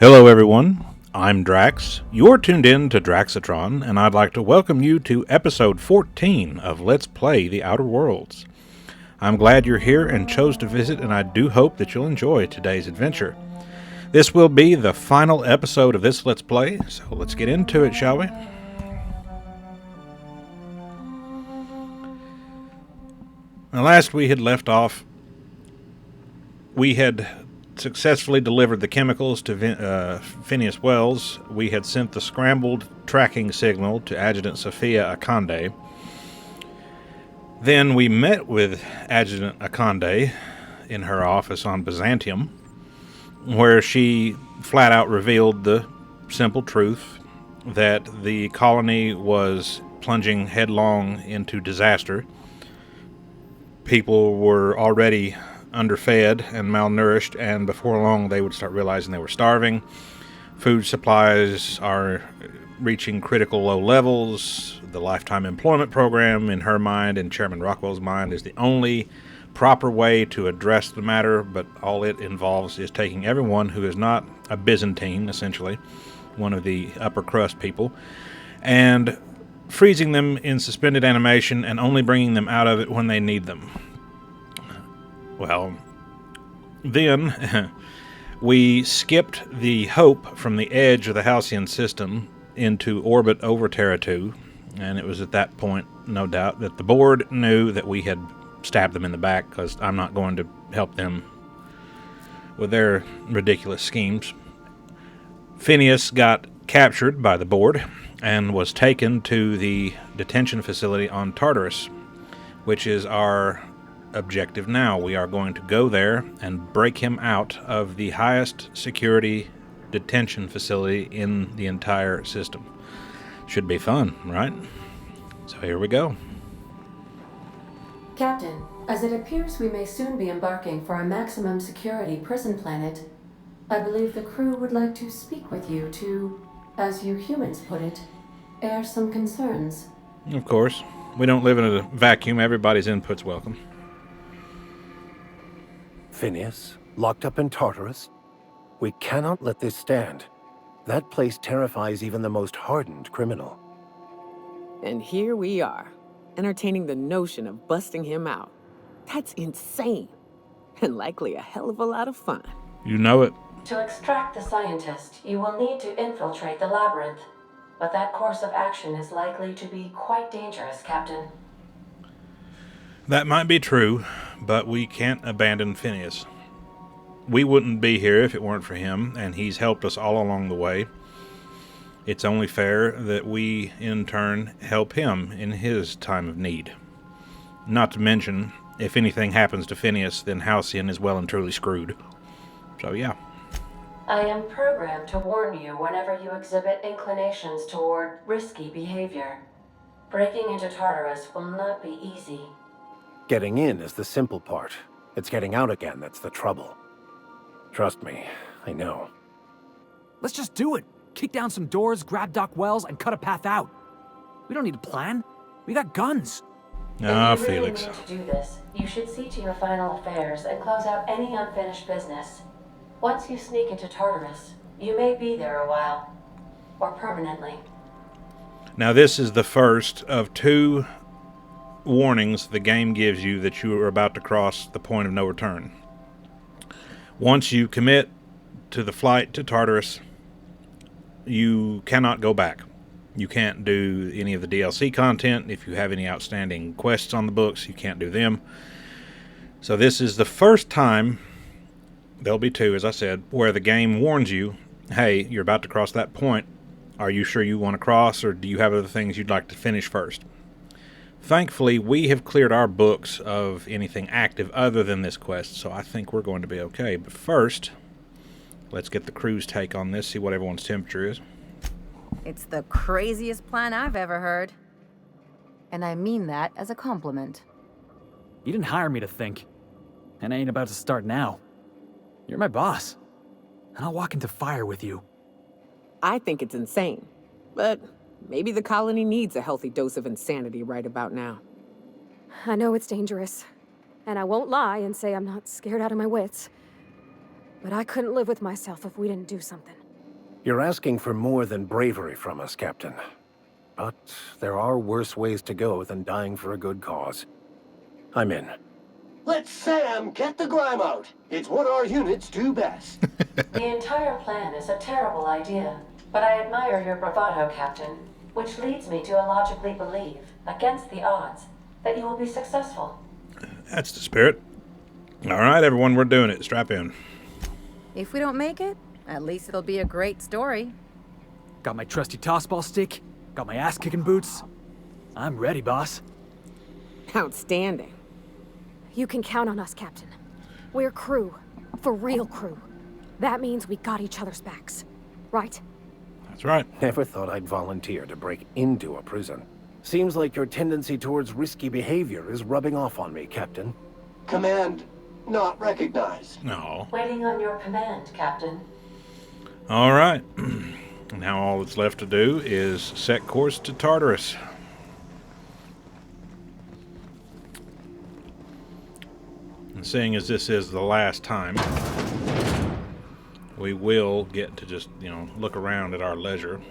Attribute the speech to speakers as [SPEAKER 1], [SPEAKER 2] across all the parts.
[SPEAKER 1] Hello, everyone. I'm Drax. You're tuned in to Draxatron, and I'd like to welcome you to episode 14 of Let's Play The Outer Worlds. I'm glad you're here and chose to visit, and I do hope that you'll enjoy today's adventure. This will be the final episode of this Let's Play, so let's get into it, shall we? Now, last we had left off, we had successfully delivered the chemicals to Phineas Wells. We had sent the scrambled tracking signal to Adjutant Sophia Akande. Then we met with Adjutant Akande in her office on Byzantium, where she flat out revealed the simple truth that the colony was plunging headlong into disaster. People were already underfed and malnourished, and before long they would start realizing they were starving. Food supplies are reaching critical low levels. The lifetime employment program, in her mind and Chairman Rockwell's mind, is the only proper way to address the matter, but all it involves is taking everyone who is not a Byzantine, essentially, one of the upper crust people, and freezing them in suspended animation and only bringing them out of it when they need them. Well, then we skipped the Hope from the edge of the Halcyon system into orbit over Terra 2, and it was at that point, no doubt, that the board knew that we had stabbed them in the back, because I'm not going to help them with their ridiculous schemes. Phineas got captured by the board and was taken to the detention facility on Tartarus, which is our objective now. We are going to go there and break him out of the highest security detention facility in the entire system. Should be fun, right? So here we go.
[SPEAKER 2] Captain, as it appears we may soon be embarking for a maximum security prison planet, I believe the crew would like to speak with you to, as you humans put it, air some concerns.
[SPEAKER 1] Of course. We don't live in a vacuum. Everybody's input's welcome.
[SPEAKER 3] Phineas, locked up in Tartarus? We cannot let this stand. That place terrifies even the most hardened criminal.
[SPEAKER 4] And here we are, entertaining the notion of busting him out. That's insane. And likely a hell of a lot of fun.
[SPEAKER 1] You know it.
[SPEAKER 2] To extract the scientist, you will need to infiltrate the labyrinth. But that course of action is likely to be quite dangerous, Captain.
[SPEAKER 1] That might be true, but we can't abandon Phineas. We wouldn't be here if it weren't for him, and he's helped us all along the way. It's only fair that we, in turn, help him in his time of need. Not to mention, if anything happens to Phineas, then Halcyon is well and truly screwed. So yeah.
[SPEAKER 2] I am programmed to warn you whenever you exhibit inclinations toward risky behavior. Breaking into Tartarus will not be easy.
[SPEAKER 3] Getting in is the simple part. It's getting out again that's the trouble. Trust me, I know.
[SPEAKER 5] Let's just do it. Kick down some doors, grab Doc Wells, and cut a path out. We don't need a plan. We got guns.
[SPEAKER 1] Ah,
[SPEAKER 2] if you really
[SPEAKER 1] Felix.
[SPEAKER 2] need to do this, you should see to your final affairs and close out any unfinished business. Once you sneak into Tartarus, you may be there a while. Or permanently.
[SPEAKER 1] Now this is the first of two warnings the game gives you that you are about to cross the point of no return. Once you commit to the flight to Tartarus, you cannot go back. You can't do any of the DLC content. If you have any outstanding quests on the books, you can't do them. So this is the first time, there'll be two, as I said, where the game warns you, hey, you're about to cross that point. Are you sure you want to cross, or do you have other things you'd like to finish first? Thankfully, we have cleared our books of anything active other than this quest, so I think we're going to be okay. But first, let's get the crew's take on this, see what everyone's temperature is.
[SPEAKER 6] It's the craziest plan I've ever heard. And I mean that as a compliment.
[SPEAKER 5] You didn't hire me to think. And I ain't about to start now. You're my boss. And I'll walk into fire with you.
[SPEAKER 4] I think it's insane. But maybe the colony needs a healthy dose of insanity right about now.
[SPEAKER 7] I know it's dangerous, and I won't lie and say I'm not scared out of my wits. But I couldn't live with myself if we didn't do something.
[SPEAKER 3] You're asking for more than bravery from us, Captain. But there are worse ways to go than dying for a good cause. I'm in.
[SPEAKER 8] Let Sam get the grime out. It's what our units do best.
[SPEAKER 2] The entire plan is a terrible idea, but I admire your bravado, Captain, which leads me to illogically believe, against the odds, that you will be successful.
[SPEAKER 1] That's the spirit. All right, everyone, we're doing it. Strap in.
[SPEAKER 6] If we don't make it, at least it'll be a great story.
[SPEAKER 5] Got my trusty tossball stick, got my ass-kicking boots. I'm ready, boss.
[SPEAKER 4] Outstanding.
[SPEAKER 7] You can count on us, Captain. We're crew. For real crew. That means we got each other's backs. Right?
[SPEAKER 1] That's right.
[SPEAKER 3] Never thought I'd volunteer to break into a prison. Seems like your tendency towards risky behavior is rubbing off on me, Captain.
[SPEAKER 8] Command not recognized.
[SPEAKER 1] No.
[SPEAKER 2] Waiting on your command, Captain.
[SPEAKER 1] All right. Now all that's left to do is set course to Tartarus. And seeing as this is the last time, we will get to just, look around at our leisure.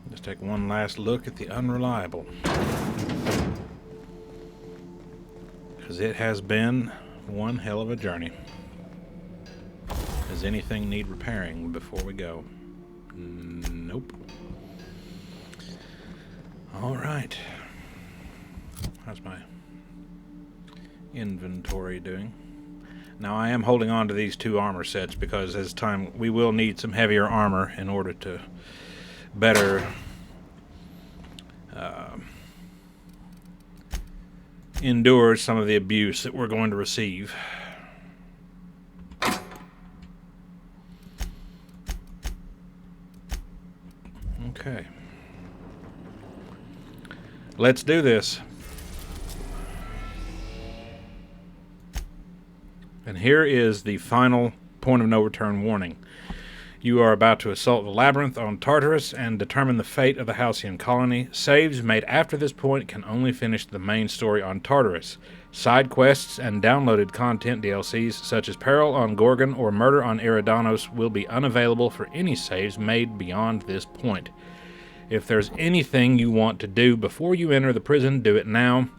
[SPEAKER 1] Just take one last look at the Unreliable. Because it has been one hell of a journey. Does anything need repairing before we go? Nope. All right. How's my inventory doing? Now I am holding on to these 2 armor sets because as time we will need some heavier armor in order to better endure some of the abuse that we're going to receive. Okay. Let's do this. And here is the final point of no return warning. You are about to assault the labyrinth on Tartarus and determine the fate of the Halcyon colony. Saves made after this point can only finish the main story on Tartarus. Side quests and downloaded content DLCs such as Peril on Gorgon or Murder on Eridanos will be unavailable for any saves made beyond this point. If there's anything you want to do before you enter the prison, do it now,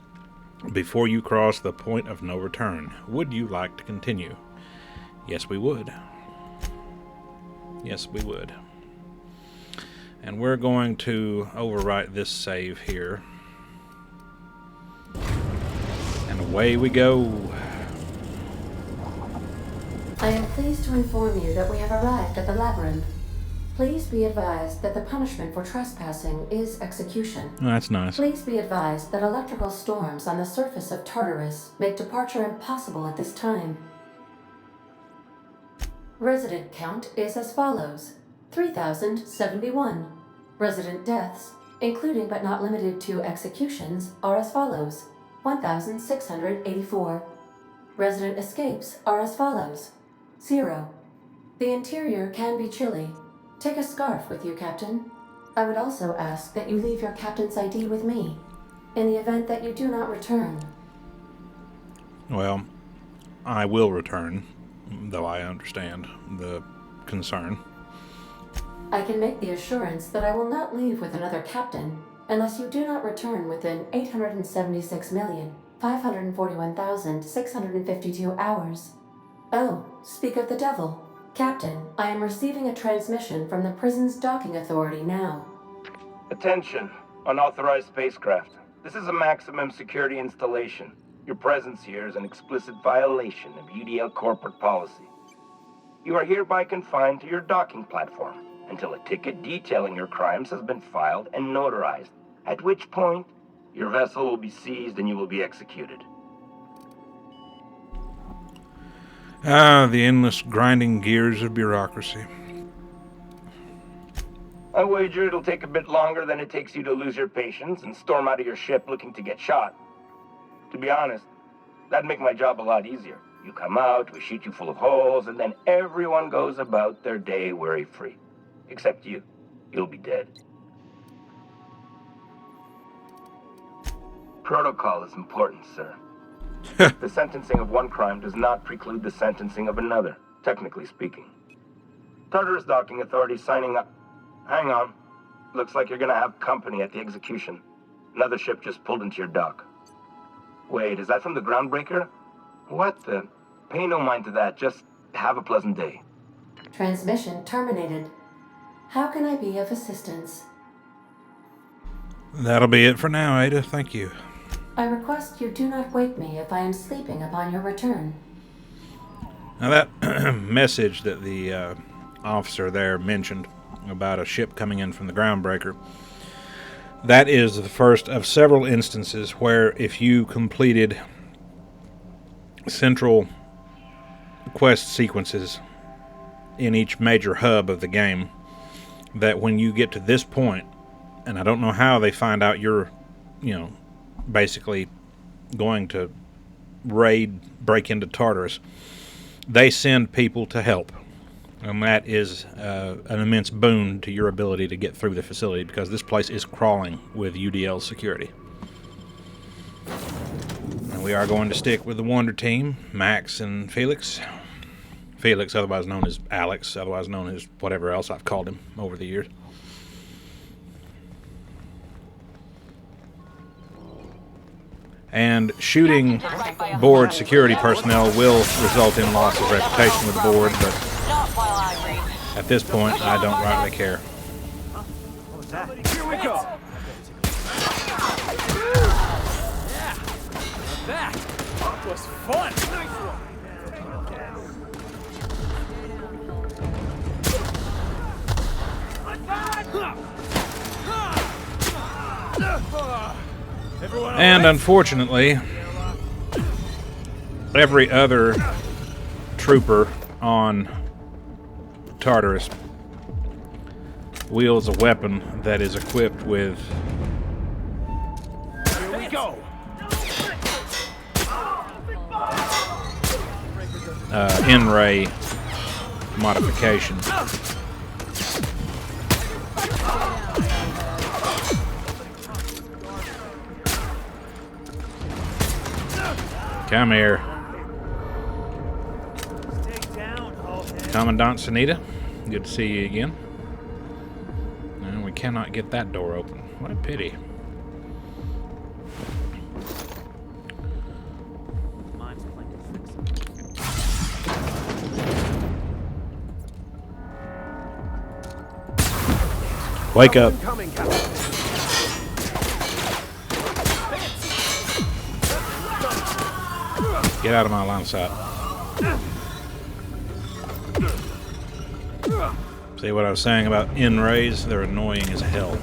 [SPEAKER 1] before you cross the point of no return. Would you like to continue? Yes, we would. Yes, we would. And we're going to overwrite this save here. And away we go.
[SPEAKER 2] I am pleased to inform you that we have arrived at the labyrinth. Please be advised that the punishment for trespassing is execution.
[SPEAKER 1] Oh, that's nice.
[SPEAKER 2] Please be advised that electrical storms on the surface of Tartarus make departure impossible at this time. Resident count is as follows: 3,071. Resident deaths, including but not limited to executions, are as follows: 1,684. Resident escapes are as follows: 0. The interior can be chilly. Take a scarf with you, Captain. I would also ask that you leave your captain's ID with me, in the event that you do not return.
[SPEAKER 1] Well, I will return, though I understand the concern.
[SPEAKER 2] I can make the assurance that I will not leave with another captain unless you do not return within 876,541,652 hours. Oh, speak of the devil. Captain, I am receiving a transmission from the prison's docking authority now.
[SPEAKER 9] Attention, unauthorized spacecraft. This is a maximum security installation. Your presence here is an explicit violation of UDL corporate policy. You are hereby confined to your docking platform until a ticket detailing your crimes has been filed and notarized, at which point your vessel will be seized and you will be executed.
[SPEAKER 1] Ah, the endless grinding gears of bureaucracy.
[SPEAKER 9] I wager it'll take a bit longer than it takes you to lose your patience and storm out of your ship looking to get shot. To be honest, that'd make my job a lot easier. You come out, we shoot you full of holes, and then everyone goes about their day worry-free. Except you. You'll be dead. Protocol is important, sir. The sentencing of one crime does not preclude the sentencing of another, technically speaking. Tartarus docking authorities signing up. Hang on. Looks like you're gonna have company at the execution. Another ship just pulled into your dock. Wait, is that from the groundbreaker? What the? Pay no mind to that. Just have a pleasant day.
[SPEAKER 2] Transmission terminated. How can I be of assistance?
[SPEAKER 1] That'll be it for now, Ada. Thank you.
[SPEAKER 2] I request you do not wake me if I am sleeping upon your return.
[SPEAKER 1] Now that message that the officer there mentioned about a ship coming in from the groundbreaker, that is the first of several instances where if you completed central quest sequences in each major hub of the game, that when you get to this point, and I don't know how they find out you're, basically going to break into Tartarus, they send people to help. And that is an immense boon to your ability to get through the facility, because this place is crawling with UDL security. And we are going to stick with the Wonder Team, Max and Felix. Felix, otherwise known as Alex, otherwise known as whatever else I've called him over the years. And shooting board security personnel will result in loss of reputation with the board, but at this point, I don't rightly care.
[SPEAKER 5] Here we go. That was fun. Nice one.
[SPEAKER 1] And unfortunately, every other trooper on Tartarus wields a weapon that is equipped with
[SPEAKER 5] Here we go.
[SPEAKER 1] N-ray modification. Come here. Commandant Sunita, good to see you again. And we cannot get that door open. What a pity. Wake up. Get out of my line of sight. See what I was saying about N-rays? They're annoying as hell.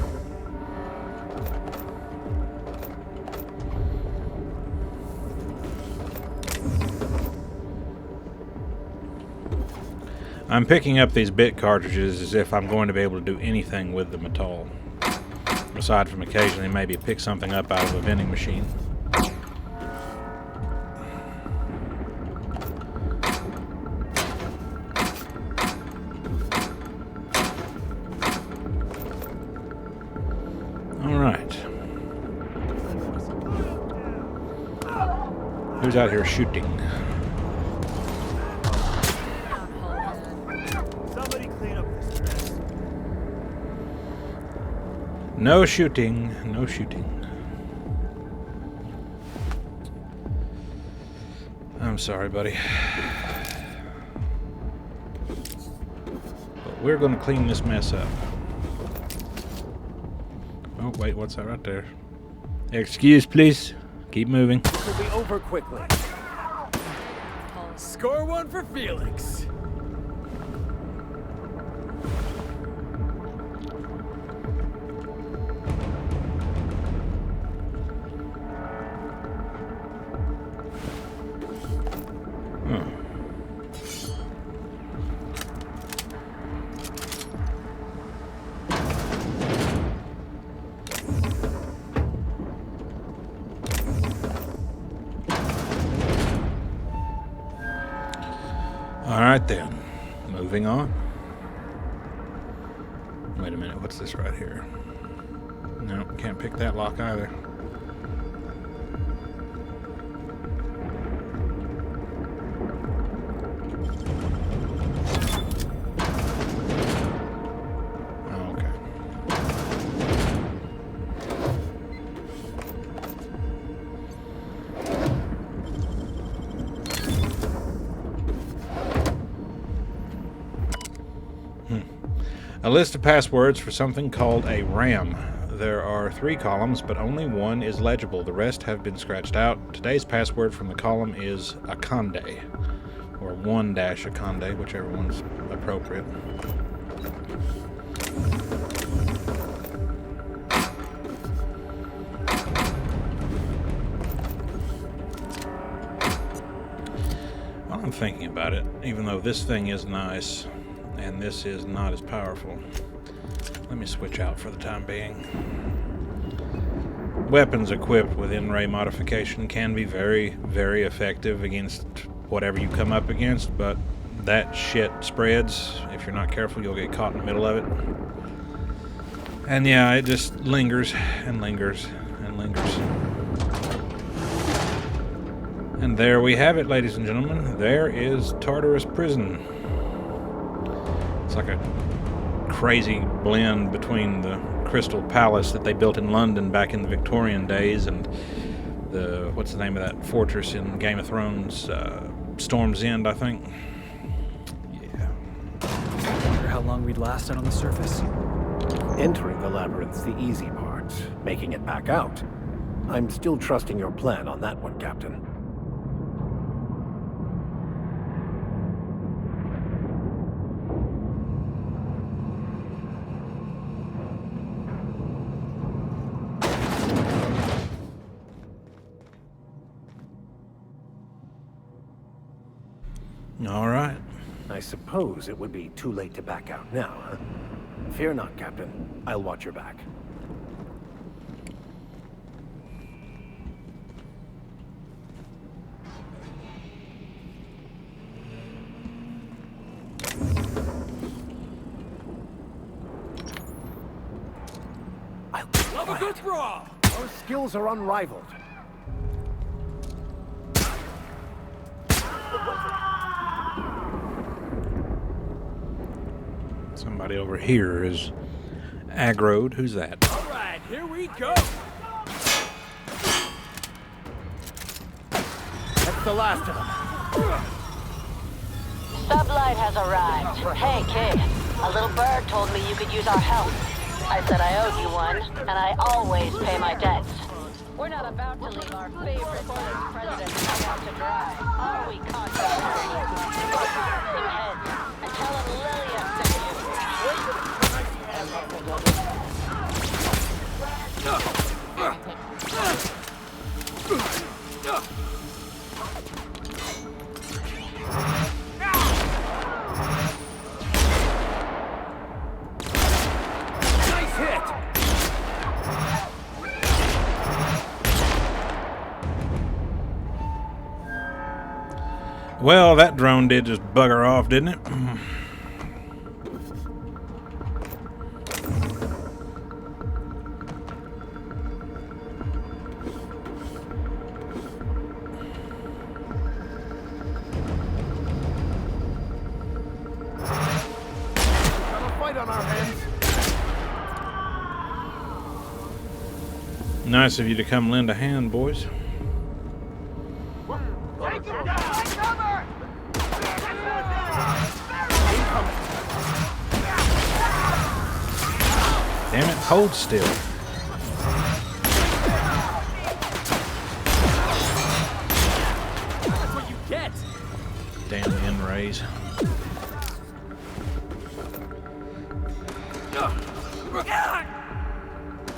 [SPEAKER 1] I'm picking up these bit cartridges as if I'm going to be able to do anything with them at all. Aside from occasionally maybe pick something up out of a vending machine. Who's out here shooting?
[SPEAKER 5] Somebody clean up this mess.
[SPEAKER 1] No shooting, no shooting. I'm sorry, buddy. But we're gonna clean this mess up. Oh, wait, what's that right there? Excuse, please. Keep moving.
[SPEAKER 5] This will be over quickly. Score one for Felix.
[SPEAKER 1] Alright then, moving on. Wait a minute, what's this right here? No, can't pick that lock either. A list of passwords for something called a RAM. There are 3 columns, but only one is legible. The rest have been scratched out. Today's password from the column is Akande, or 1-Akande, whichever one's appropriate. While I'm thinking about it, even though this thing is nice, and this is not as powerful, let me switch out for the time being. Weapons equipped with in-ray modification can be very, very effective against whatever you come up against, but that shit spreads. If you're not careful, you'll get caught in the middle of it. And yeah, it just lingers and lingers and lingers. And there we have it, ladies and gentlemen. There is Tartarus Prison. It's like a crazy blend between the Crystal Palace that they built in London back in the Victorian days and the, what's the name of that fortress in Game of Thrones? Storm's End, I think. Yeah.
[SPEAKER 5] Wonder how long we'd last out on the surface.
[SPEAKER 3] Entering the labyrinth's the easy part. Making it back out. I'm still trusting your plan on that one, Captain.
[SPEAKER 1] All right.
[SPEAKER 3] I suppose it would be too late to back out now, huh? Fear not, Captain. I'll watch your back.
[SPEAKER 5] Love a good brawl!
[SPEAKER 3] Our skills are unrivaled.
[SPEAKER 1] Somebody over here is aggroed. Who's that?
[SPEAKER 5] All right, here we go!
[SPEAKER 3] That's the last of them.
[SPEAKER 10] Sublight has arrived. Hey, kid. A little bird told me you could use our help. I said I owed you one, and I always pay my debts. We're not about to leave our favorite president hung out to dry, are we, contractors? Some heads, and tell him Lilia sent you.
[SPEAKER 3] Nice hit!
[SPEAKER 1] Well, that drone did just bugger off, didn't it?
[SPEAKER 3] Got a fight on our hands.
[SPEAKER 1] Nice of you to come lend a hand, boys.
[SPEAKER 8] Take him down! Take cover!
[SPEAKER 1] Damn it, hold still.
[SPEAKER 5] That's what you get!
[SPEAKER 1] Damn N-rays.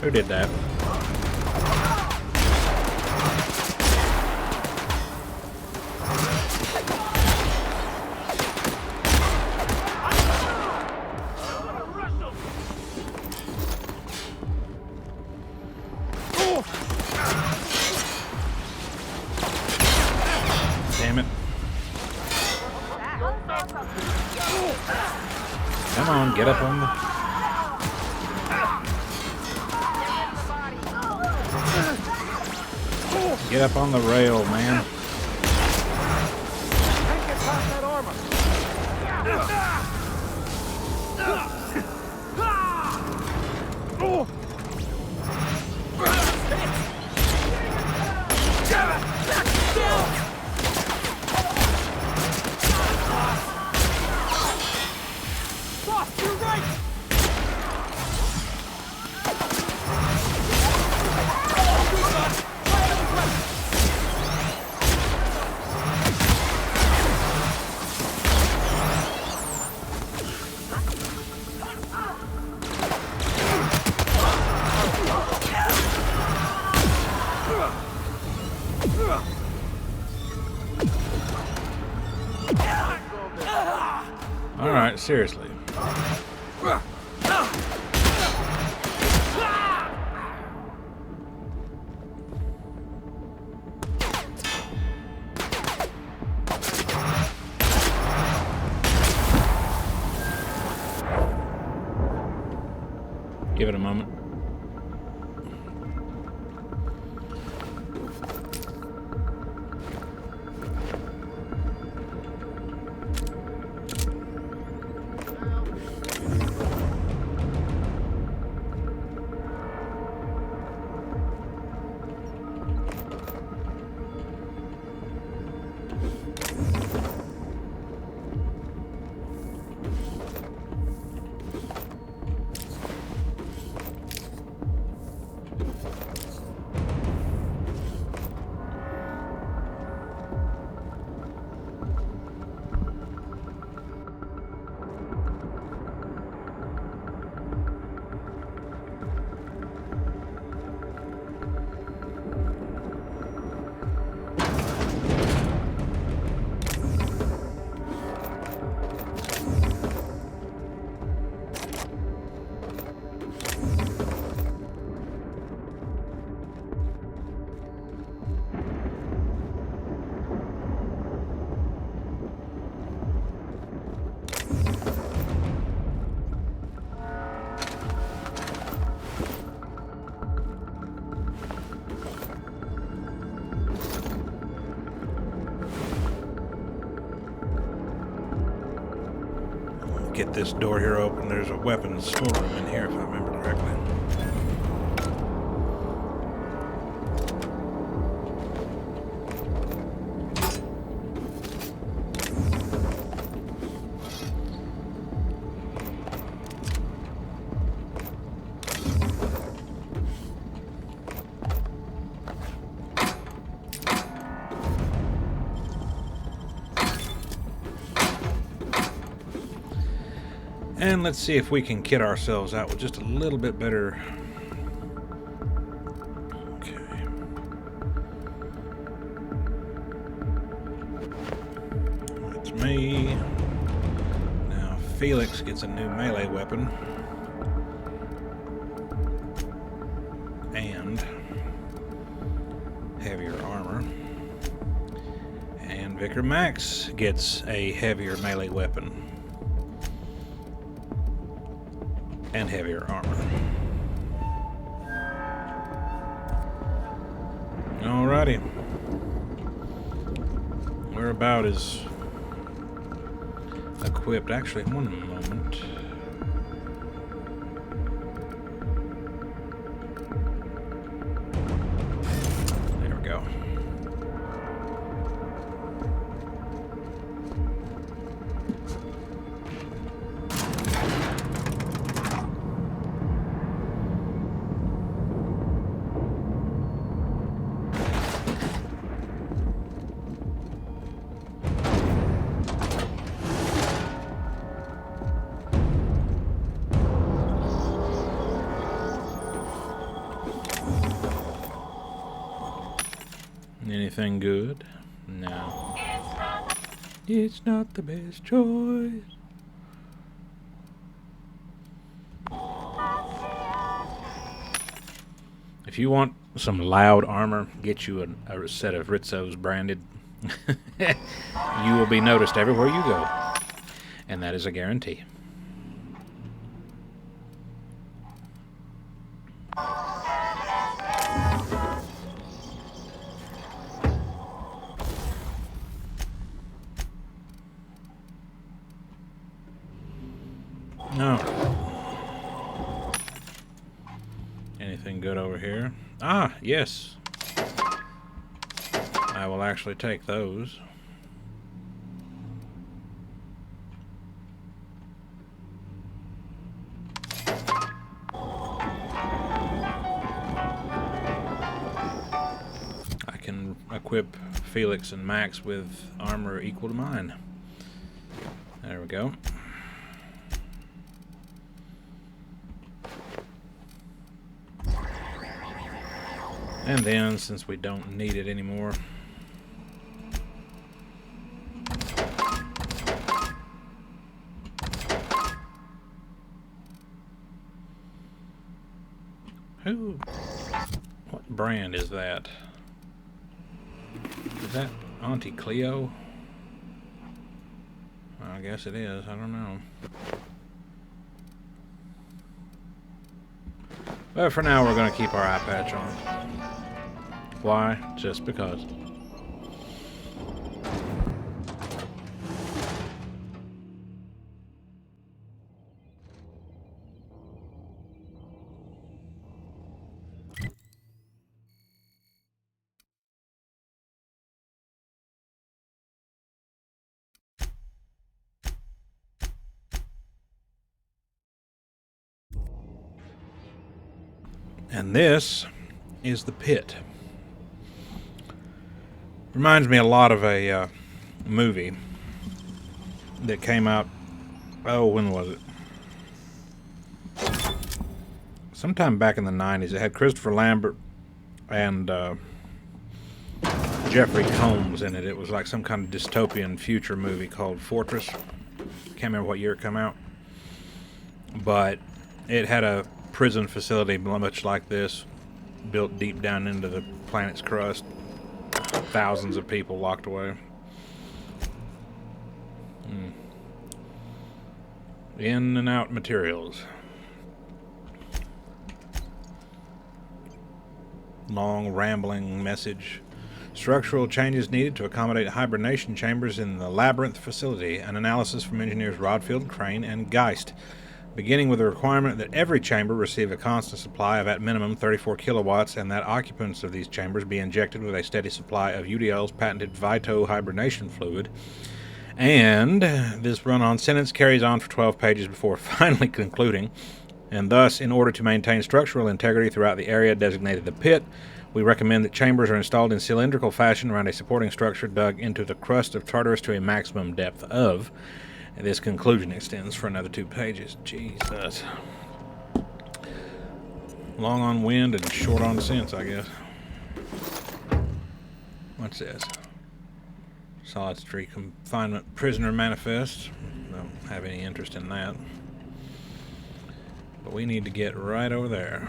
[SPEAKER 1] Who did that? Damn it. Come on, get up on the... Get up on the rail, man.
[SPEAKER 3] Can't get past that armor.
[SPEAKER 5] Boss, you're right!
[SPEAKER 1] Alright, seriously. Give it a moment. Get this door here open. There's a weapons storeroom in here, if I remember correctly. And let's see if we can kit ourselves out with just a little bit better. Okay. That's me. Now Felix gets a new melee weapon. And heavier armor. And Vicar Max gets a heavier melee weapon. And heavier armor. Alrighty. We're about as equipped. Actually, one moment. There we go. Anything good? No. It's not the best choice. If you want some loud armor, get you a set of Ritzos branded. You will be noticed everywhere you go. And that is a guarantee. No. Anything good over here? Ah, yes. I will actually take those. I can equip Felix and Max with armor equal to mine. There we go. And then, since we don't need it anymore, Who? What brand is that? Is that Auntie Cleo? I guess it is. I don't know. But for now, we're going to keep our eye patch on. Why? Just because. And this is the pit. Reminds me a lot of a movie that came out, oh, when was it? Sometime back in the 90s. It had Christopher Lambert and Jeffrey Combs in it. It was like some kind of dystopian future movie called Fortress. Can't remember what year it came out. But it had a prison facility much like this, built deep down into the planet's crust. Thousands of people locked away. In and out materials. Long rambling message. Structural changes needed to accommodate hibernation chambers in the Labyrinth facility. An analysis from engineers Rodfield, Crane, and Geist. Beginning with the requirement that every chamber receive a constant supply of at minimum 34 kilowatts and that occupants of these chambers be injected with a steady supply of UDL's patented Vito hibernation fluid. And this run-on sentence carries on for 12 pages before finally concluding. And thus, in order to maintain structural integrity throughout the area designated the pit, we recommend that chambers are installed in cylindrical fashion around a supporting structure dug into the crust of Tartarus to a maximum depth of. And this conclusion extends for another 2 pages. Jesus. Long on wind and short on sense, I guess. What's this? Solid Street Confinement Prisoner Manifest. Don't have any interest in that. But we need to get right over there.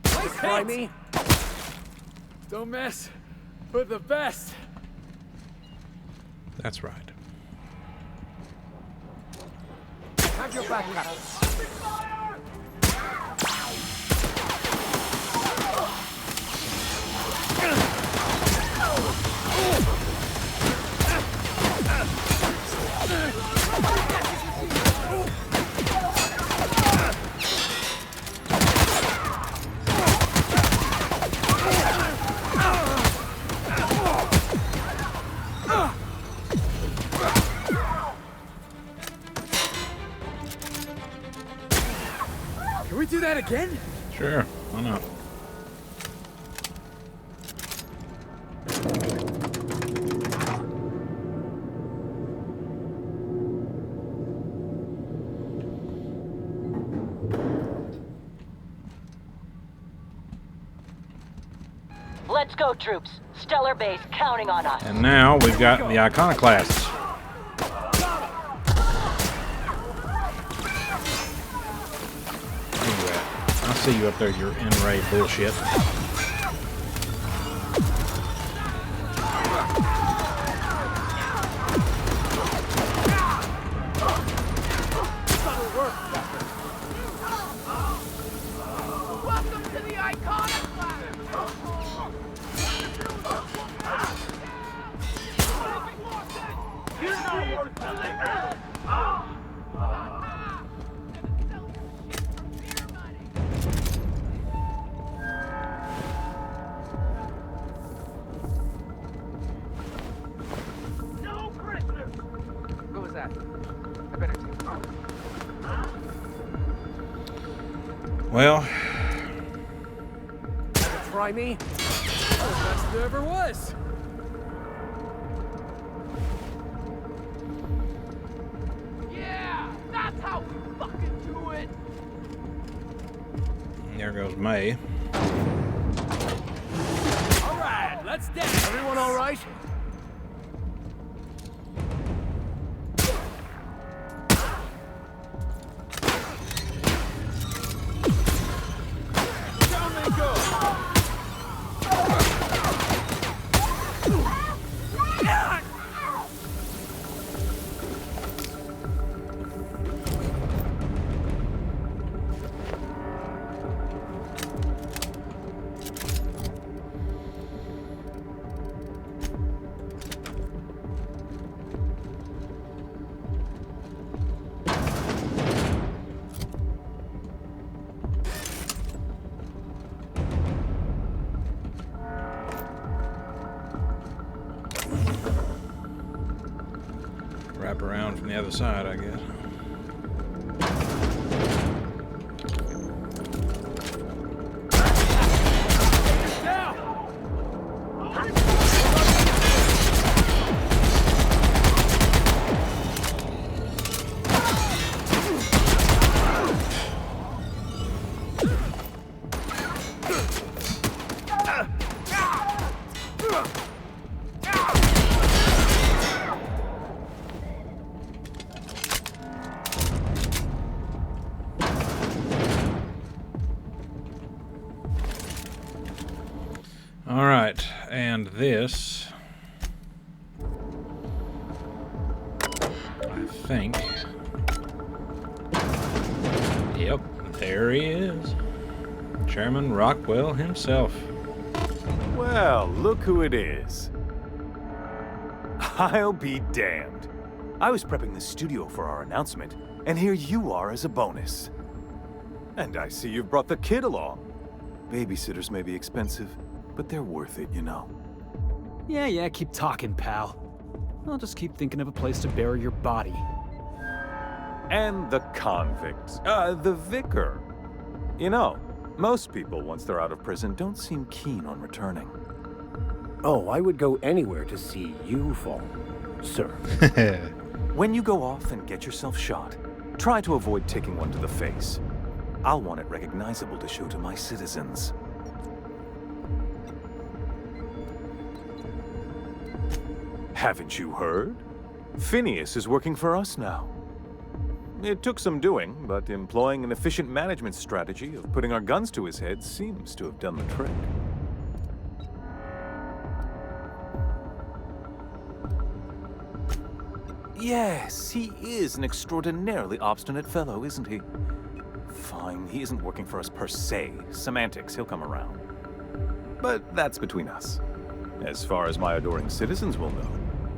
[SPEAKER 5] Try me. Don't mess with the best.
[SPEAKER 1] That's right.
[SPEAKER 3] Have your back, Captain.
[SPEAKER 5] Can we do that again?
[SPEAKER 1] Sure, why not?
[SPEAKER 10] Let's go, troops. Stellar Base counting on us.
[SPEAKER 1] And now we've got the iconoclasts. Where you at? I see you up there, your N-ray bullshit.
[SPEAKER 11] Welcome to the Iconoclast!
[SPEAKER 12] What was that? I better take it.
[SPEAKER 1] Well,
[SPEAKER 3] Try me.
[SPEAKER 5] The best there ever was.
[SPEAKER 11] Yeah! That's how we fucking do it!
[SPEAKER 1] there goes May.
[SPEAKER 5] All right, let's dance.
[SPEAKER 3] Everyone all right?
[SPEAKER 1] jump around from the other side, I guess. All right, and this, I think, yep, there he is, Chairman Rockwell himself.
[SPEAKER 13] Well, look who it is. I'll be damned. I was prepping the studio for our announcement, and here you are as a bonus. And I see you've brought the kid along. Babysitters may be expensive, but they're worth it, you know.
[SPEAKER 5] Yeah, keep talking, pal. I'll just keep thinking of a place to bury your body.
[SPEAKER 13] And the convict. The vicar. You know, most people, once they're out of prison, don't seem keen on returning.
[SPEAKER 3] Oh, I would go anywhere to see you fall, sir.
[SPEAKER 13] When you go off and get yourself shot, try to avoid taking one to the face. I'll want it recognizable to show to my citizens. Haven't you heard? Phineas is working for us now. It took some doing, but employing an efficient management strategy of putting our guns to his head seems to have done the trick. Yes, he is an extraordinarily obstinate fellow, isn't he? Fine, he isn't working for us per se. Semantics, he'll come around. But that's between us. As far as my adoring citizens will know,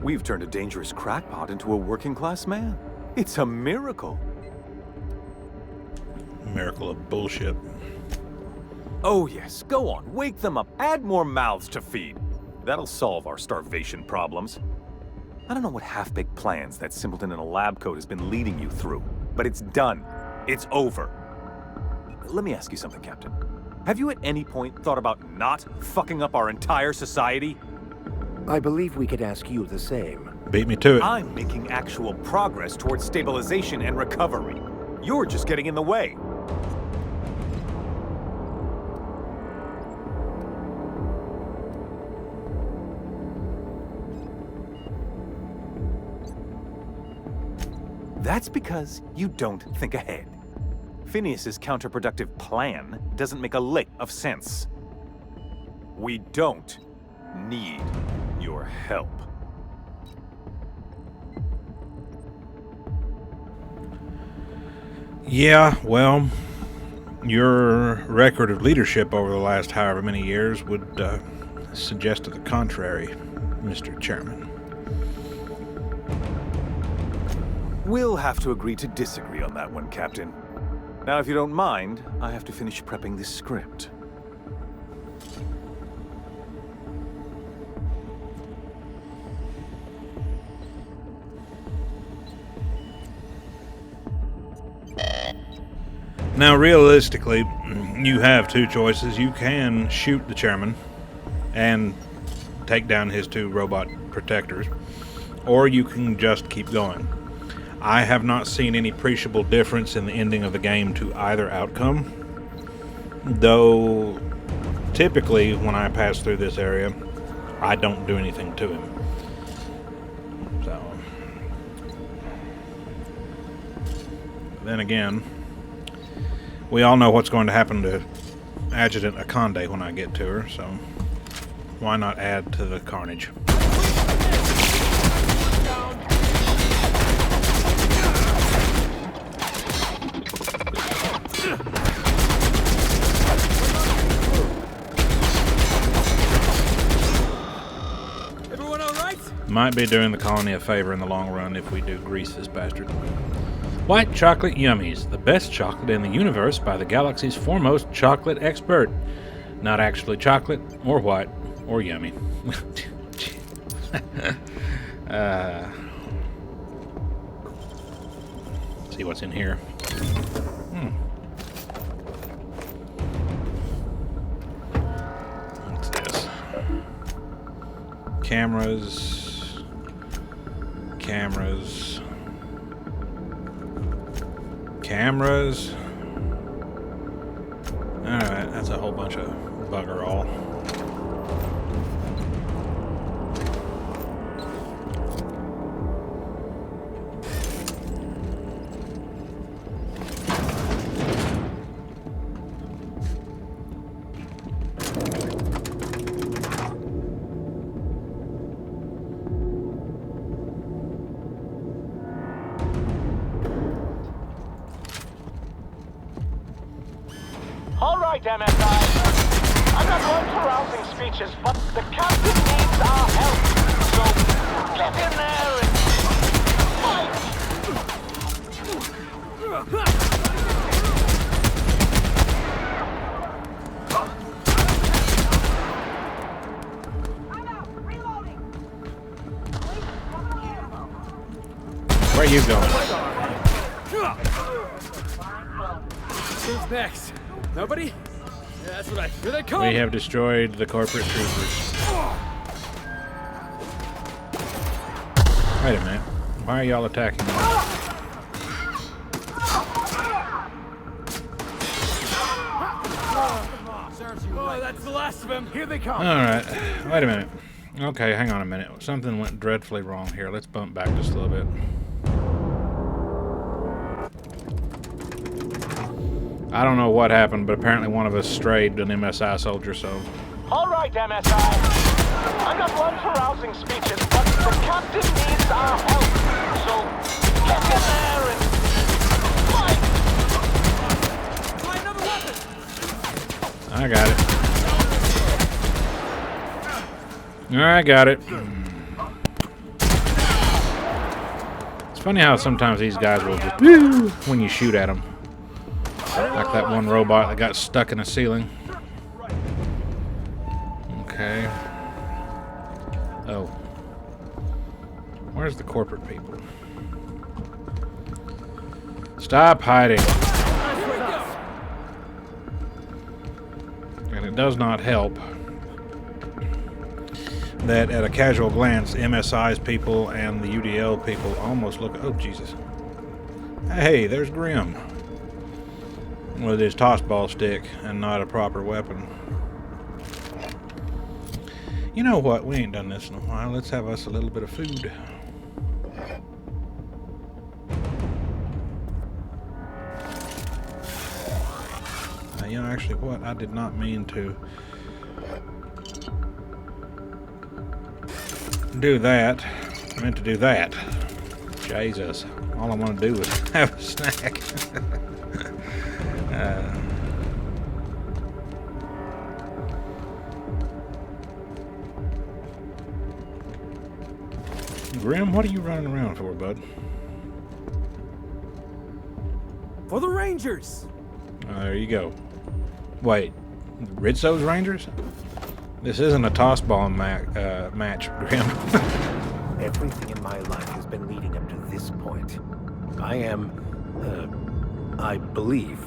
[SPEAKER 13] we've turned a dangerous crackpot into a working-class man. It's a miracle.
[SPEAKER 1] Miracle of bullshit.
[SPEAKER 13] Oh yes, go on, wake them up, add more mouths to feed. That'll solve our starvation problems. I don't know what half-baked plans that simpleton in a lab coat has been leading you through, but it's done. It's over. Let me ask you something, Captain. Have you at any point thought about not fucking up our entire society?
[SPEAKER 3] I believe we could ask you the same.
[SPEAKER 1] Beat me to it.
[SPEAKER 13] I'm making actual progress towards stabilization and recovery. You're just getting in the way. That's because you don't think ahead. Phineas's counterproductive plan doesn't make a lick of sense. We don't need your help.
[SPEAKER 1] Yeah, well, your record of leadership over the last however many years would suggest to the contrary, Mr. Chairman.
[SPEAKER 13] We'll have to agree to disagree on that one, Captain. Now, if you don't mind, I have to finish prepping this script.
[SPEAKER 1] Now, realistically, you have two choices. You can shoot the chairman and take down his two robot protectors, or you can just keep going. I have not seen any appreciable difference in the ending of the game to either outcome, though typically when I pass through this area, I don't do anything to him. So, then again, we all know what's going to happen to Adjutant Akande when I get to her, so why not add to the carnage?
[SPEAKER 5] Everyone all right?
[SPEAKER 1] Might be doing the colony a favor in the long run if we do grease this bastard. White chocolate yummies, the best chocolate in the universe by the galaxy's foremost chocolate expert. Not actually chocolate, or white, or yummy. See what's in here. What's this? Cameras. Cameras. Cameras. Alright, that's a whole bunch of bugger all.
[SPEAKER 14] All right, MSI. I'm not one for rousing speeches, but the captain needs our help. So get in there and fight!
[SPEAKER 1] Where are you going?
[SPEAKER 5] Who's next? Nobody? Yeah, that's what here they come!
[SPEAKER 1] We have destroyed the corporate troopers. Wait a minute. Why are y'all attacking me?
[SPEAKER 5] Oh, that's the last of them. Here they come.
[SPEAKER 1] Alright. Wait a minute. Okay, hang on a minute. Something went dreadfully wrong here. Let's bump back just a little bit. I don't know what happened, but apparently one of us strayed an MSI soldier, so...
[SPEAKER 14] All right, MSI. I'm not one for rousing speeches, but the captain needs our help. So get in there and fight!
[SPEAKER 5] Try another weapon!
[SPEAKER 1] I got it. I got it. It's funny how sometimes these guys will just... woo when you shoot at them. Like that one robot that got stuck in a ceiling. Okay. Oh. Where's the corporate people? Stop hiding. And it does not help that at a casual glance, MSI's people and the UDL people almost look... Oh, Jesus. Hey, there's Grim. With his tossball stick and not a proper weapon. You know what? We ain't done this in a while. Let's have us a little bit of food. You know, actually, what? I did not mean to do that. I meant to do that. Jesus. All I want to do is have a snack. Grim, what are you running around for, bud?
[SPEAKER 5] For the Rangers!
[SPEAKER 1] There you go. Wait, Rizzo's Rangers? This isn't a tossball match, Grim.
[SPEAKER 3] Everything in my life has been leading up to this point. I believe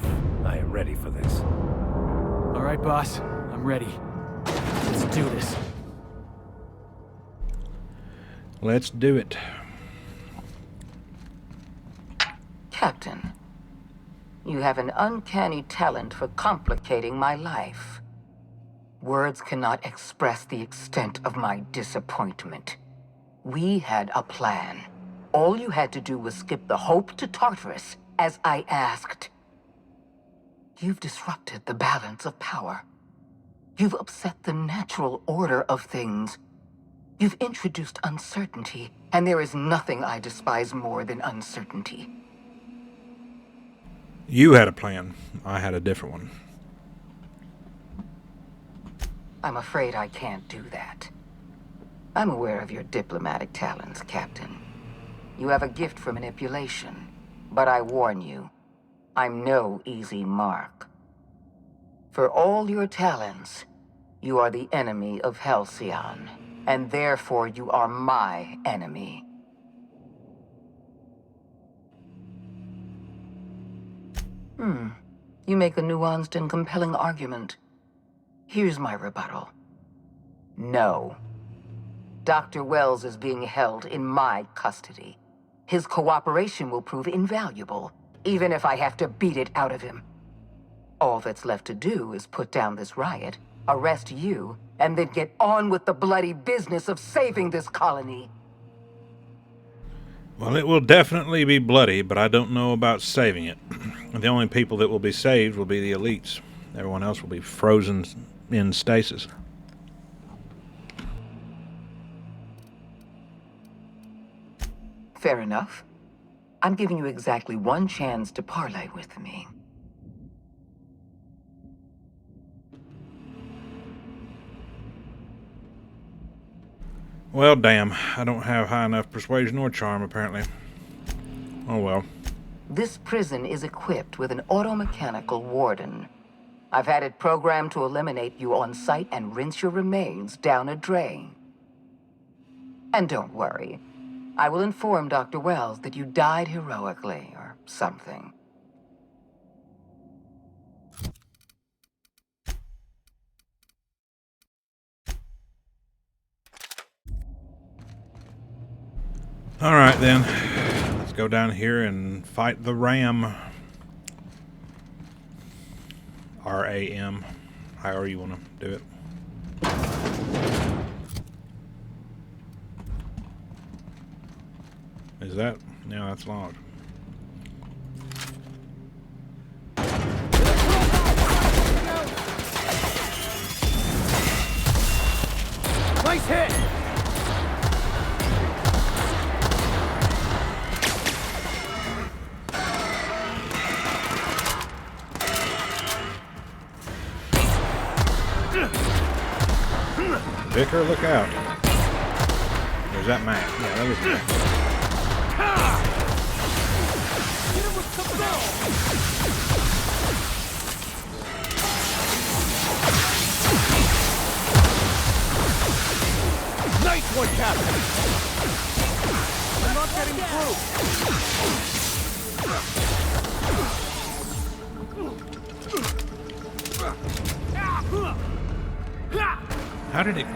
[SPEAKER 3] I am ready for this.
[SPEAKER 5] All right, boss. I'm ready. Let's do this.
[SPEAKER 1] Let's do it.
[SPEAKER 15] Captain, you have an uncanny talent for complicating my life. Words cannot express the extent of my disappointment. We had a plan. All you had to do was skip the Hope to Tartarus, as I asked. You've disrupted the balance of power. You've upset the natural order of things. You've introduced uncertainty, and there is nothing I despise more than uncertainty.
[SPEAKER 1] You had a plan. I had a different one.
[SPEAKER 15] I'm afraid I can't do that. I'm aware of your diplomatic talents, Captain. You have a gift for manipulation, but I warn you, I'm no easy mark. For all your talents, you are the enemy of Halcyon, and therefore you are my enemy. You make a nuanced and compelling argument. Here's my rebuttal. No. Dr. Wells is being held in my custody. His cooperation will prove invaluable, even if I have to beat it out of him. All that's left to do is put down this riot, arrest you, and then get on with the bloody business of saving this colony.
[SPEAKER 1] Well, it will definitely be bloody, but I don't know about saving it. The only people that will be saved will be the elites. Everyone else will be frozen in stasis.
[SPEAKER 15] Fair enough. I'm giving you exactly one chance to parley with me.
[SPEAKER 1] Well, damn. I don't have high enough persuasion or charm, apparently. Oh well.
[SPEAKER 15] This prison is equipped with an automechanical warden. I've had it programmed to eliminate you on sight and rinse your remains down a drain. And don't worry. I will inform Dr. Wells that you died heroically, or something.
[SPEAKER 1] Alright then. Let's go down here and fight the Ram. R-A-M. However you want to do it. Is that? No, that's locked.
[SPEAKER 14] Nice hit!
[SPEAKER 1] Vicar, look out. There's that Mac. Yeah, that was Mac.
[SPEAKER 14] Nice one, Captain! I'm not getting through!
[SPEAKER 1] How did it...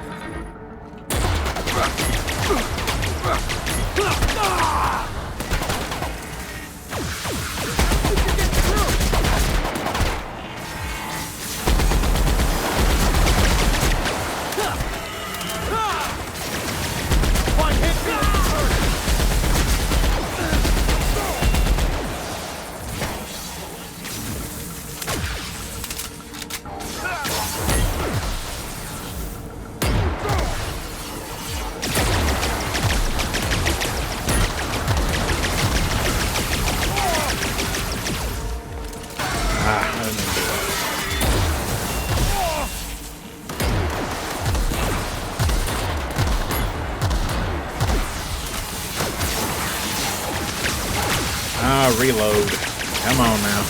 [SPEAKER 1] reload. Come on now.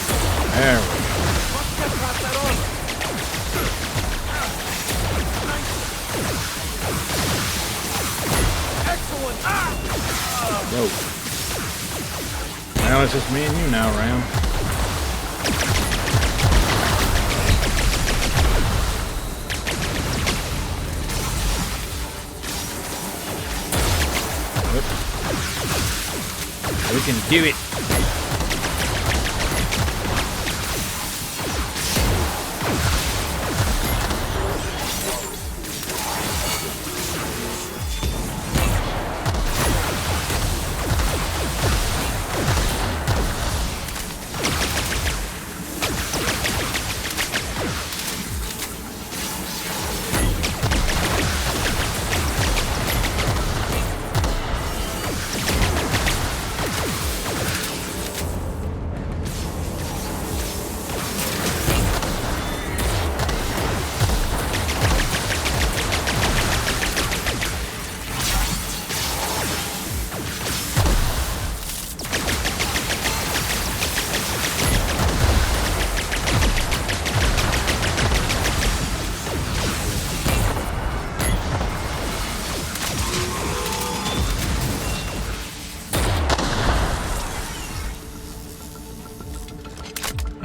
[SPEAKER 1] There we go.
[SPEAKER 14] Excellent!
[SPEAKER 1] Whoa. Well, it's just me and you now, Ram. Oops. We can do it.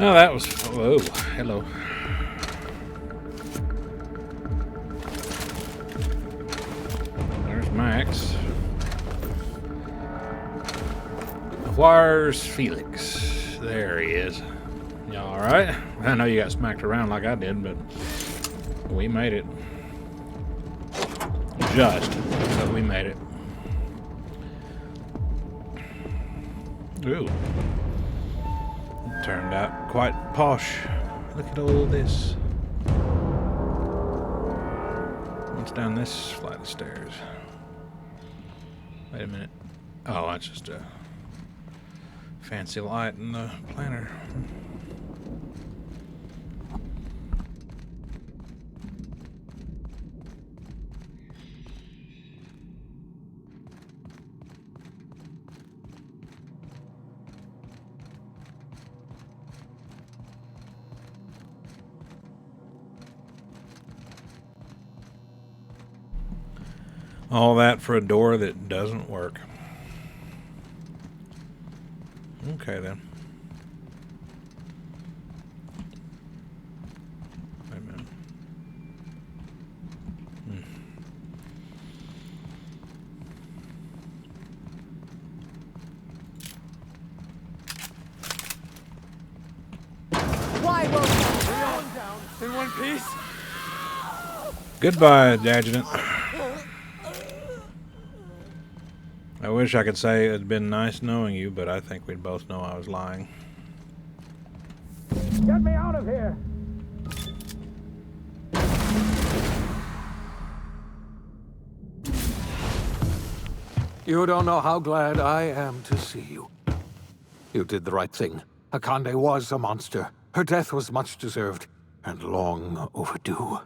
[SPEAKER 1] Oh, that was... Whoa, hello. There's Max. Where's Felix? There he is. You alright? I know you got smacked around like I did, but we made it. Just, but we made it. Ooh. It turned out quite posh. Look at all this. What's down this flight of stairs? Wait a minute. Oh, that's just a fancy light in the planner. All that for a door that doesn't work. Okay then. Wait a minute.
[SPEAKER 11] Why won't you down in one piece?
[SPEAKER 1] Goodbye, Adjutant. I wish I could say it had been nice knowing you, but I think we'd both know I was lying.
[SPEAKER 14] Get me out of here!
[SPEAKER 3] You don't know how glad I am to see you. You did the right thing. Akande was a monster. Her death was much deserved, and long overdue.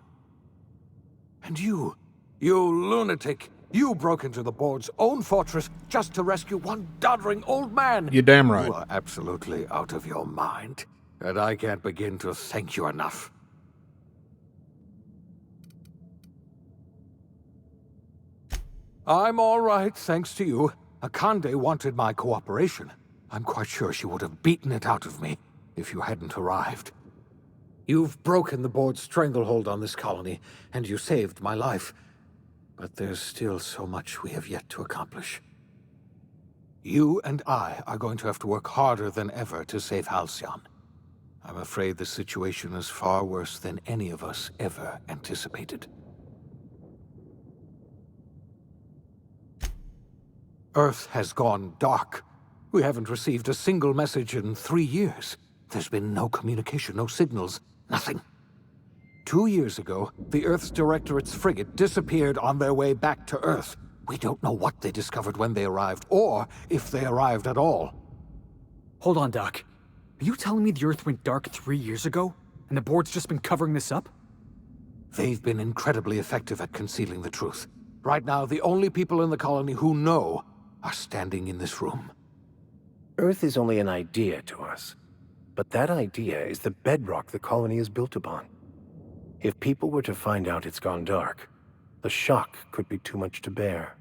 [SPEAKER 3] And you lunatic, you broke into the board's own fortress just to rescue one doddering old man.
[SPEAKER 1] You're damn right.
[SPEAKER 3] You are absolutely out of your mind, and I can't begin to thank you enough. I'm all right, thanks to you. Akande wanted my cooperation. I'm quite sure she would have beaten it out of me if you hadn't arrived. You've broken the board's stranglehold on this colony, and you saved my life. But there's still so much we have yet to accomplish. You and I are going to have to work harder than ever to save Halcyon. I'm afraid the situation is far worse than any of us ever anticipated. Earth has gone dark. We haven't received a single message in 3 years. There's been no communication, no signals, nothing. 2 years ago, the Earth's Directorate's frigate disappeared on their way back to Earth. We don't know what they discovered when they arrived, or if they arrived at all.
[SPEAKER 5] Hold on, Doc. Are you telling me the Earth went dark 3 years ago, and the board's just been covering this up?
[SPEAKER 3] They've been incredibly effective at concealing the truth. Right now, the only people in the colony who know are standing in this room.
[SPEAKER 16] Earth is only an idea to us, but that idea is the bedrock the colony is built upon. If people were to find out it's gone dark, the shock could be too much to bear.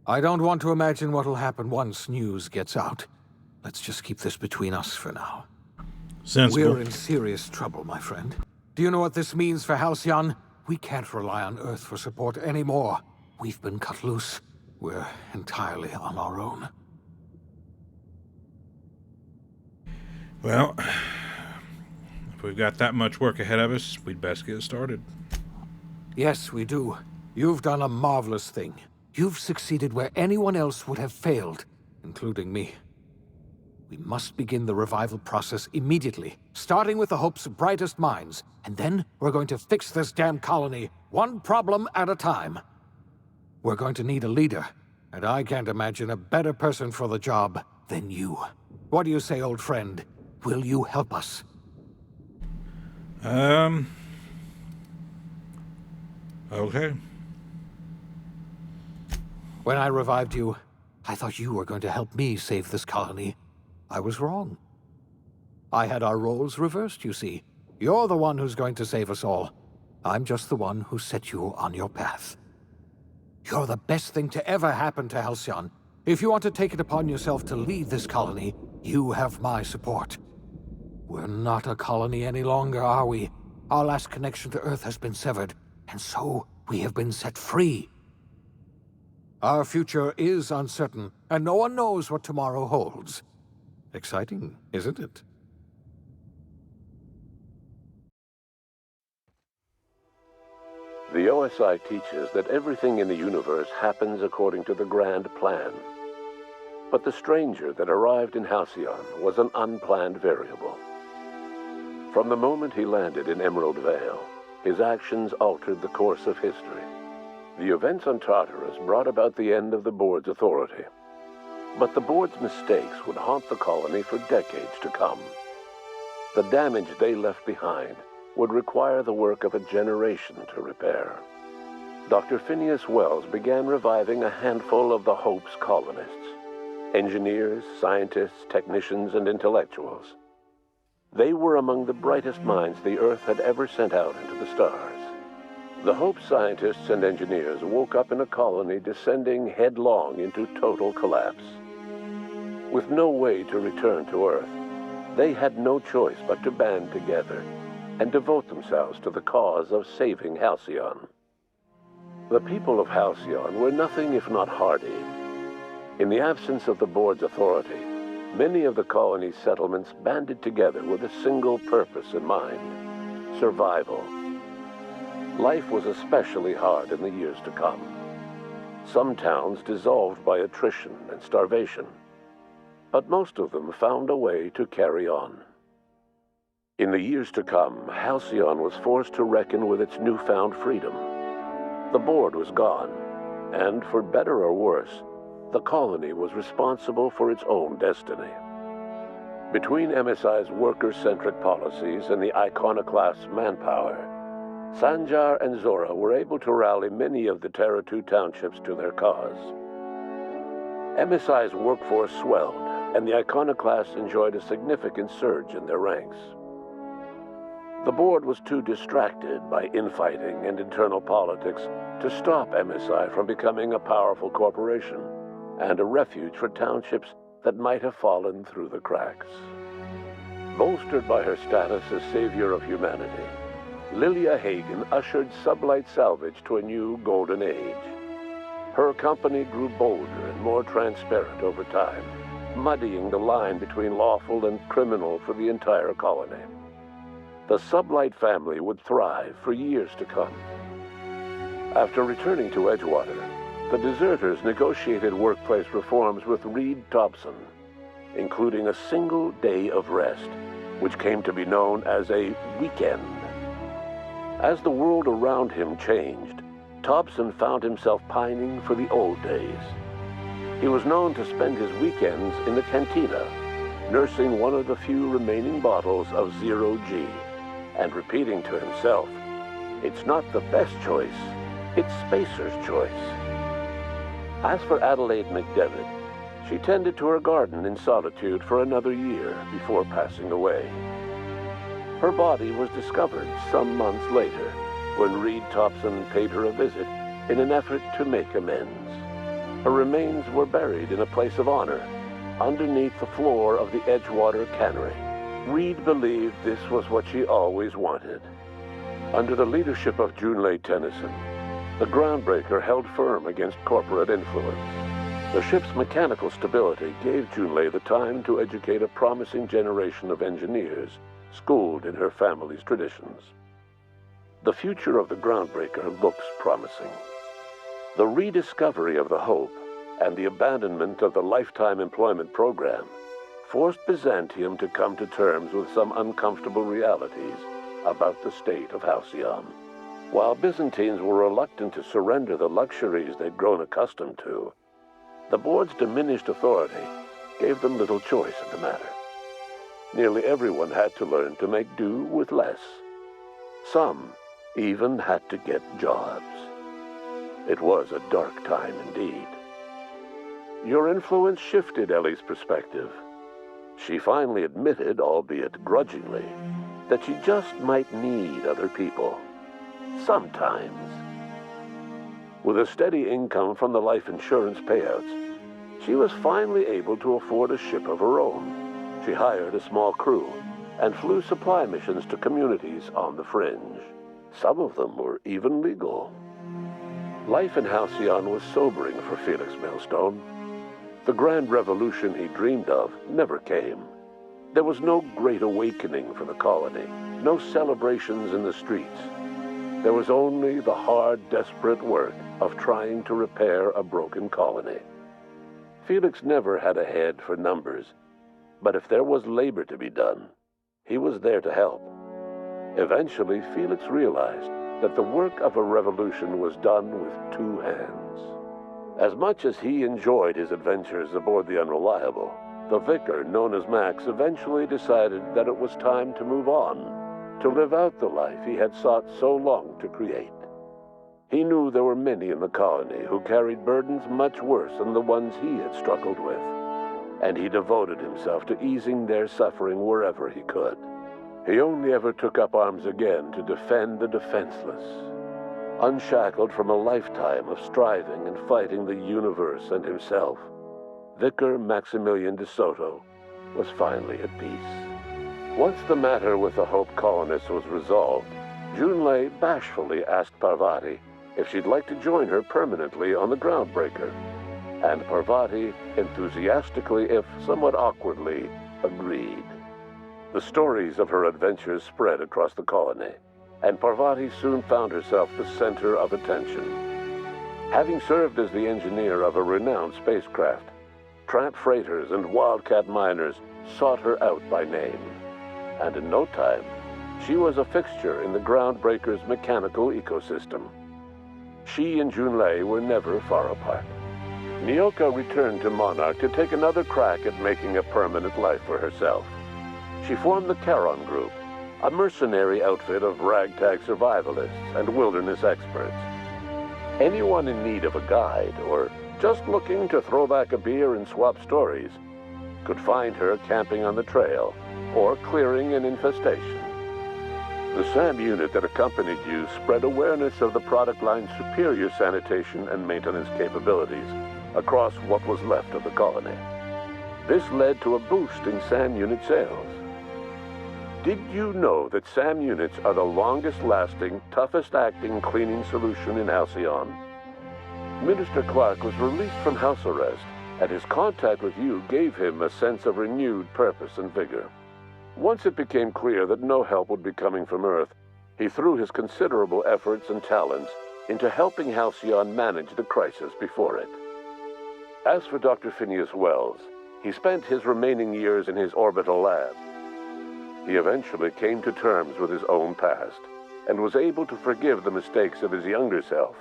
[SPEAKER 3] I don't want to imagine what'll happen once news gets out. Let's just keep this between us for now.
[SPEAKER 1] Sensible.
[SPEAKER 3] We're in serious trouble, my friend. Do you know what this means for Halcyon? We can't rely on Earth for support anymore. We've been cut loose. We're entirely on our own.
[SPEAKER 1] Well, if we've got that much work ahead of us, we'd best get started.
[SPEAKER 3] Yes, we do. You've done a marvelous thing. You've succeeded where anyone else would have failed, including me. We must begin the revival process immediately, starting with the Hope's brightest minds, and then we're going to fix this damn colony, one problem at a time. We're going to need a leader, and I can't imagine a better person for the job than you. What do you say, old friend? Will you help us?
[SPEAKER 1] Okay.
[SPEAKER 3] When I revived you, I thought you were going to help me save this colony. I was wrong. I had our roles reversed, you see. You're the one who's going to save us all. I'm just the one who set you on your path. You're the best thing to ever happen to Halcyon. If you want to take it upon yourself to lead this colony, you have my support. We're not a colony any longer, are we? Our last connection to Earth has been severed, and so we have been set free. Our future is uncertain, and no one knows what tomorrow holds. Exciting, isn't it?
[SPEAKER 17] The OSI teaches that everything in the universe happens according to the grand plan. But the stranger that arrived in Halcyon was an unplanned variable. From the moment he landed in Emerald Vale, his actions altered the course of history. The events on Tartarus brought about the end of the board's authority. But the board's mistakes would haunt the colony for decades to come. The damage they left behind would require the work of a generation to repair. Dr. Phineas Wells began reviving a handful of the Hope's colonists. Engineers, scientists, technicians, and intellectuals. They were among the brightest minds the Earth had ever sent out into the stars. The Hope scientists and engineers woke up in a colony descending headlong into total collapse. With no way to return to Earth, they had no choice but to band together and devote themselves to the cause of saving Halcyon. The people of Halcyon were nothing if not hardy. In the absence of the board's authority, many of the colony's settlements banded together with a single purpose in mind: survival. Life was especially hard in the years to come. Some towns dissolved by attrition and starvation, but most of them found a way to carry on. In the years to come, Halcyon was forced to reckon with its newfound freedom. The board was gone, and for better or worse, the colony was responsible for its own destiny. Between MSI's worker-centric policies and the iconoclast's manpower, Sanjar and Zora were able to rally many of the Terra 2 townships to their cause. MSI's workforce swelled, and the iconoclasts enjoyed a significant surge in their ranks. The board was too distracted by infighting and internal politics to stop MSI from becoming a powerful corporation and a refuge for townships that might have fallen through the cracks. Bolstered by her status as savior of humanity, Lilia Hagen ushered Sublight Salvage to a new golden age. Her company grew bolder and more transparent over time, muddying the line between lawful and criminal for the entire colony. The Sublight family would thrive for years to come. After returning to Edgewater, the deserters negotiated workplace reforms with Reed Thompson, including a single day of rest, which came to be known as a weekend. As the world around him changed, Thompson found himself pining for the old days. He was known to spend his weekends in the cantina, nursing one of the few remaining bottles of Zero G, and repeating to himself, "It's not the best choice, it's Spacer's choice." As for Adelaide McDevitt, she tended to her garden in solitude for another year before passing away. Her body was discovered some months later when Reed Thompson paid her a visit in an effort to make amends. Her remains were buried in a place of honor underneath the floor of the Edgewater Cannery. Reed believed this was what she always wanted. Under the leadership of Junlei Tennyson, the Groundbreaker held firm against corporate influence. The ship's mechanical stability gave Junlei the time to educate a promising generation of engineers schooled in her family's traditions. The future of the Groundbreaker looks promising. The rediscovery of the Hope and the abandonment of the lifetime employment program forced Byzantium to come to terms with some uncomfortable realities about the state of Halcyon. While Byzantines were reluctant to surrender the luxuries they'd grown accustomed to, the board's diminished authority gave them little choice in the matter. Nearly everyone had to learn to make do with less. Some even had to get jobs. It was a dark time indeed. Your influence shifted Ellie's perspective. She finally admitted, albeit grudgingly, that she just might need other people. Sometimes. With a steady income from the life insurance payouts, she was finally able to afford a ship of her own. She hired a small crew and flew supply missions to communities on the fringe. Some of them were even legal. Life in Halcyon was sobering for Felix Millstone. The grand revolution he dreamed of never came. There was no great awakening for the colony, no celebrations in the streets. There was only the hard, desperate work of trying to repair a broken colony. Felix never had a head for numbers, but if there was labor to be done, he was there to help. Eventually, Felix realized that the work of a revolution was done with two hands. As much as he enjoyed his adventures aboard the Unreliable, the vicar, known as Max, eventually decided that it was time to move on, to live out the life he had sought so long to create. He knew there were many in the colony who carried burdens much worse than the ones he had struggled with, and he devoted himself to easing their suffering wherever he could. He only ever took up arms again to defend the defenseless. Unshackled from a lifetime of striving and fighting the universe and himself, Vicar Maximilian de Soto was finally at peace. Once the matter with the Hope colonists was resolved, Junlei bashfully asked Parvati if she'd like to join her permanently on the Groundbreaker, and Parvati enthusiastically, if somewhat awkwardly, agreed. The stories of her adventures spread across the colony, and Parvati soon found herself the center of attention. Having served as the engineer of a renowned spacecraft, tramp freighters and wildcat miners sought her out by name, and in no time, she was a fixture in the Groundbreaker's mechanical ecosystem. She and Junlei were never far apart. Nyoka returned to Monarch to take another crack at making a permanent life for herself. She formed the Charon Group, a mercenary outfit of ragtag survivalists and wilderness experts. Anyone in need of a guide, or just looking to throw back a beer and swap stories, could find her camping on the trail or clearing an infestation. The SAM unit that accompanied you spread awareness of the product line's superior sanitation and maintenance capabilities across what was left of the colony. This led to a boost in SAM unit sales. Did you know that SAM units are the longest-lasting, toughest-acting cleaning solution in Halcyon? Minister Clark was released from house arrest, and his contact with you gave him a sense of renewed purpose and vigor. Once it became clear that no help would be coming from Earth, he threw his considerable efforts and talents into helping Halcyon manage the crisis before it. As for Dr. Phineas Wells, he spent his remaining years in his orbital lab. He eventually came to terms with his own past, and was able to forgive the mistakes of his younger self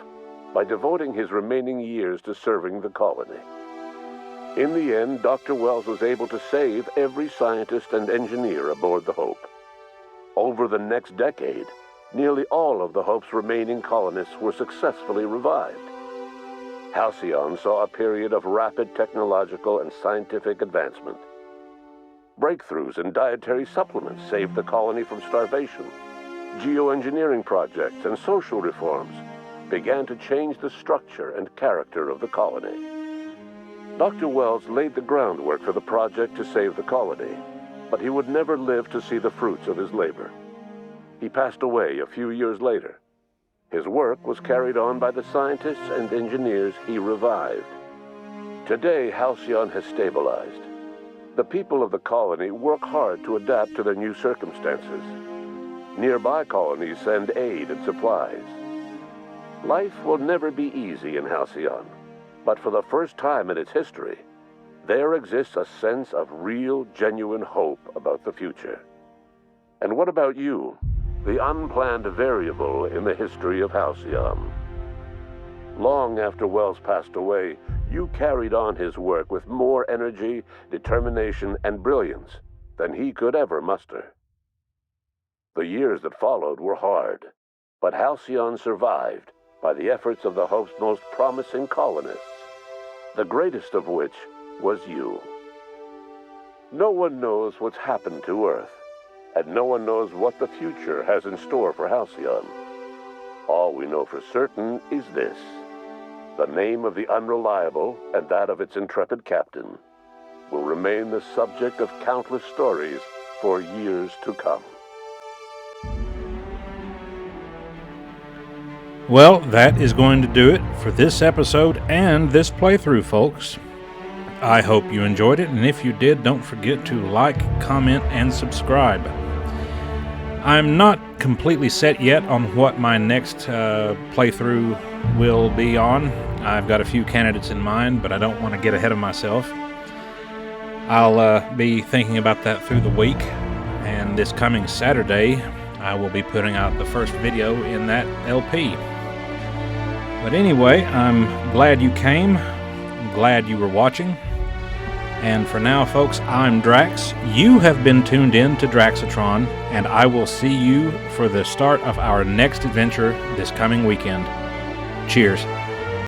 [SPEAKER 17] by devoting his remaining years to serving the colony. In the end, Dr. Wells was able to save every scientist and engineer aboard the Hope. Over the next decade, nearly all of the Hope's remaining colonists were successfully revived. Halcyon saw a period of rapid technological and scientific advancement. Breakthroughs in dietary supplements saved the colony from starvation. Geoengineering projects and social reforms began to change the structure and character of the colony. Dr. Wells laid the groundwork for the project to save the colony, but he would never live to see the fruits of his labor. He passed away a few years later. His work was carried on by the scientists and engineers he revived. Today, Halcyon has stabilized. The people of the colony work hard to adapt to their new circumstances. Nearby colonies send aid and supplies. Life will never be easy in Halcyon, but for the first time in its history, there exists a sense of real, genuine hope about the future. And what about you, the unplanned variable in the history of Halcyon? Long after Wells passed away, you carried on his work with more energy, determination, and brilliance than he could ever muster. The years that followed were hard, but Halcyon survived by the efforts of the Hope's most promising colonists, the greatest of which was you. No one knows what's happened to Earth, and no one knows what the future has in store for Halcyon. All we know for certain is this: the name of the Unreliable and that of its intrepid captain will remain the subject of countless stories for years to come.
[SPEAKER 1] Well, that is going to do it for this episode and this playthrough, folks. I hope you enjoyed it, and if you did, don't forget to like, comment, and subscribe. I'm not completely set yet on what my next playthrough will be on. I've got a few candidates in mind, but I don't want to get ahead of myself. I'll be thinking about that through the week, and this coming Saturday, I will be putting out the first video in that LP. But anyway, I'm glad you came. I'm glad you were watching. And for now, folks, I'm Drax. You have been tuned in to Draxatron, and I will see you for the start of our next adventure this coming weekend. Cheers.